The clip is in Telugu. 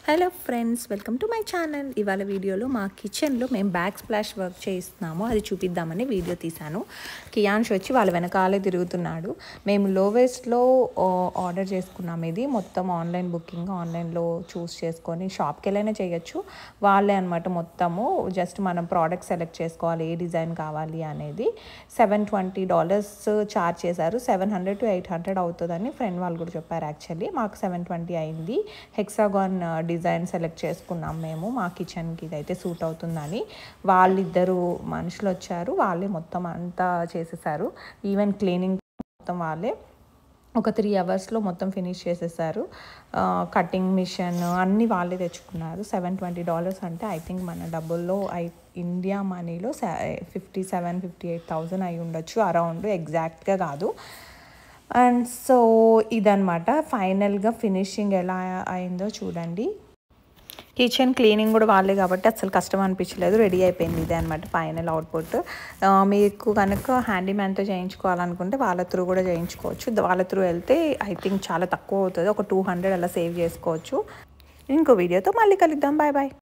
Hello friends, welcome to my channel. ఇవాళ వీడియోలో మా కిచెన్లో మేము బ్యాక్ స్ప్లాష్ వర్క్ చేయిస్తున్నాము, అది చూపిద్దామని వీడియో తీశాను. కియాన్ష్ వచ్చి వాళ్ళ వెనకాలే తిరుగుతున్నాడు. మేము లోవెస్ట్లో ఆర్డర్ చేసుకున్నాము. ఇది మొత్తం ఆన్లైన్ బుకింగ్, ఆన్లైన్లో చూస్ చేసుకొని షాప్కి వెళ్ళైనా చేయొచ్చు. వాళ్ళే అనమాట మొత్తము. జస్ట్ మనం ప్రోడక్ట్ సెలెక్ట్ చేసుకోవాలి, ఏ డిజైన్ కావాలి అనేది. $720 ఛార్జ్ చేశారు. 700 to 800 అవుతుందని ఫ్రెండ్ వాళ్ళు కూడా చెప్పారు. యాక్చువల్లీ మాకు 720 అయింది. హెక్సాగాన్ డిజైన్ సెలెక్ట్ చేసుకున్నాం మేము. మా కిచెన్కి ఇదైతే సూట్ అవుతుందని వాళ్ళిద్దరు మనుషులు వచ్చారు. వాళ్ళే మొత్తం అంతా చేసేసారు. ఈవెన్ క్లీనింగ్ మొత్తం వాళ్ళే ఒక 3 అవర్స్లో మొత్తం ఫినిష్ చేసేసారు. కటింగ్ మిషన్ అన్నీ వాళ్ళే తెచ్చుకున్నారు. $720 అంటే ఐ థింక్ మన డబ్బుల్లో ఇండియా మనీలో 57,000-58,000 అయి ఉండొచ్చు అరౌండ్, ఎగ్జాక్ట్గా కాదు. అండ్ సో ఇదనమాట ఫైనల్గా ఫినిషింగ్ ఎలా అయిందో చూడండి. కిచెన్ క్లీనింగ్ కూడా వాళ్ళే కాబట్టి అసలు కష్టం అనిపించలేదు. రెడీ అయిపోయింది. ఇదే అనమాట ఫైనల్ అవుట్పుట్. మీకు కనుక హ్యాండీమ్యాన్తో చేయించుకోవాలనుకుంటే వాళ్ళ త్రూ కూడా చేయించుకోవచ్చు. వాళ్ళ త్రూ వెళ్తే ఐ థింక్ చాలా తక్కువ అవుతుంది, ఒక 200 అలా సేవ్ చేసుకోవచ్చు. ఇంకో వీడియోతో మళ్ళీ కలుద్దాం. Bye bye.